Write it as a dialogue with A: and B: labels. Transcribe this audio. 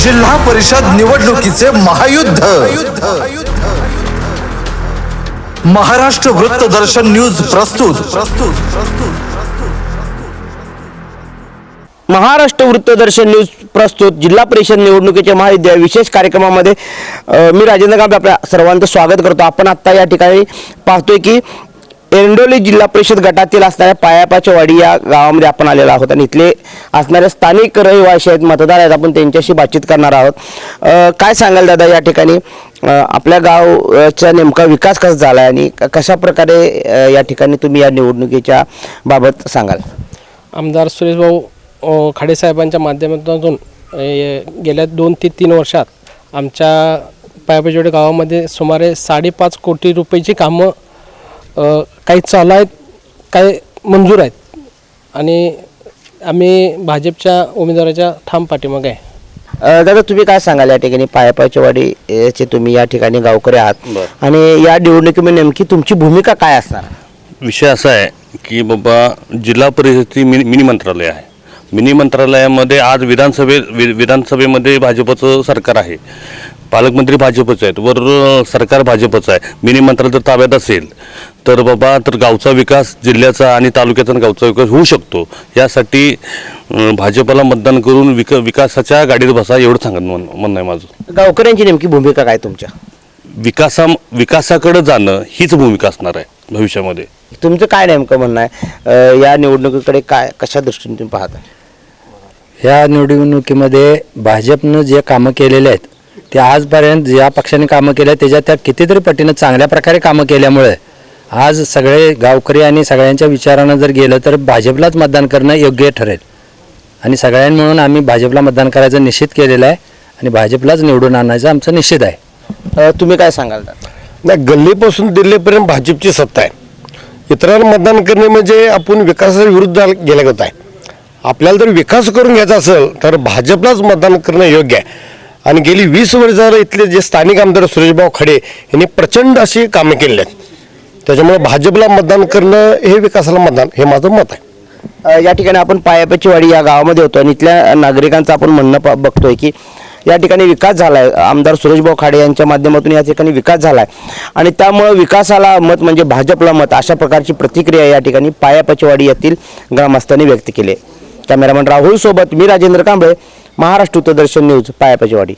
A: जिल्हा परिषद निवडणुकीचे महायुद्ध महाराष्ट्र वृत्तदर्शन न्यूज प्रस्तुत
B: महाराष्ट्र वृत्तदर्शन न्यूज प्रस्तुत जिल्हा परिषद निवडणुकीच्या महायुद्ध विशेष कार्यक्रमामध्ये मी राजेंद्र कांबळे आपल्या सर्वांचं स्वागत करतो। आपण आता या ठिकाणी पाहतोय की एरंडोली जिल्हा परिषद गटातील असणाऱ्या पायापाचवाडी या गावामध्ये आपण आलेलो आहोत आणि इथले असणारे स्थानिक रहिवासी आहेत, मतदार आहेत, आपण त्यांच्याशी बातचीत करणार आहोत। काय सांगाल दादा, या ठिकाणी आपल्या गावचा नेमका विकास कसा झाला आणि कशा प्रकारे या ठिकाणी तुम्ही या निवडणुकीच्या बाबत सांगाल?
C: आमदार सुरेश भाऊ खाडे साहेबांच्या माध्यमातून गेल्या 2 ते 3 वर्षात आमच्या पायापाचवाडी गावामध्ये सुमारे 5.5 कोटी रुपयाची कामं काही चालू आहेत, काही मंजूर आहेत आणि आम्ही भाजपच्या उमेदवाराच्या ठाम पाठीमागे आहे।
B: दादा, तुम्ही काय सांगाल या ठिकाणी पायापाचवाडीचे तुम्ही या ठिकाणी गावकरी आहात आणि या निवडणुकीमध्ये नेमकी तुमची भूमिका काय असणार?
D: विषय असा आहे की बाबा जिल्हा परिषदेची मिनी मंत्रालय आहे। मिनी मंत्रालयामध्ये आज विधानसभेमध्ये भाजपचं सरकार आहे, पालकमंत्री भाजपचे आहेत, वर सरकार भाजपचं आहे। मिनी मंत्रालय जर ताब्यात असेल तर बाबा तर गावचा विकास, जिल्ह्याचा आणि तालुक्याचा गावचा विकास होऊ शकतो। यासाठी भाजपला मतदान करून विकासाच्या गाडीत बसा, एवढं सांगत म्हणणं आहे माझं।
B: गावकऱ्यांची नेमकी भूमिका काय तुमच्या?
D: विकासाकडे जाणं हीच भूमिका असणार आहे भविष्यामध्ये।
B: तुमचं काय नेमकं म्हणणं आहे या निवडणुकीकडे, काय कशा दृष्टीने तुम्ही पाहता?
E: ह्या निवडणुकीमध्ये भाजपनं जे कामं केलेले आहेत ते आजपर्यंत ज्या पक्षाने कामं केले त्याच्या त्या कितीतरी पटीनं चांगल्या प्रकारे कामं केल्यामुळे आज सगळे गावकरी आणि सगळ्यांच्या विचारानं जर गेलं तर भाजपलाच मतदान करणं योग्य ठरेल आणि सगळ्यांनी मिळून आम्ही भाजपला मतदान करायचं निश्चित केलेलं आहे आणि भाजपलाच निवडून आणायचं आमचं निश्चित आहे।
B: तुम्ही काय सांगाल?
F: नाही, गल्लीपासून दिल्लीपर्यंत भाजपची सत्ता आहे। इतरांना मतदान करणे म्हणजे आपण विकासाच्या विरुद्ध गेल्यागत आहे। आपल्याला जर विकास करून घ्यायचा असेल तर भाजपलाच मतदान करणं योग्य आहे आणि गेली 20 वर्ष झालं इथले जे स्थानिक आमदार सुरेशभाऊ खाडे यांनी प्रचंड अशी कामे केली आहेत, त्याच्यामुळे भाजपला मतदान करणं हे विकासाला मतदान, हे माझं मत आहे।
B: या ठिकाणी आपण पायापाचवाडी या गावामध्ये होतो आणि इथल्या नागरिकांचं आपण म्हणणं बघतोय की या ठिकाणी विकास झाला आहे, आमदार सुरेशभाऊ खाडे यांच्या माध्यमातून या ठिकाणी विकास झाला आहे आणि त्यामुळे विकासाला मत म्हणजे भाजपला मत, अशा प्रकारची प्रतिक्रिया या ठिकाणी पायापाचवाडी येथील ग्रामस्थांनी व्यक्त केली आहे। कॅमेरामन राहुल सोबत मी राजेंद्र कांबळे, महाराष्ट्र वृत्तदर्शन न्यूज, पायापाचवाडी।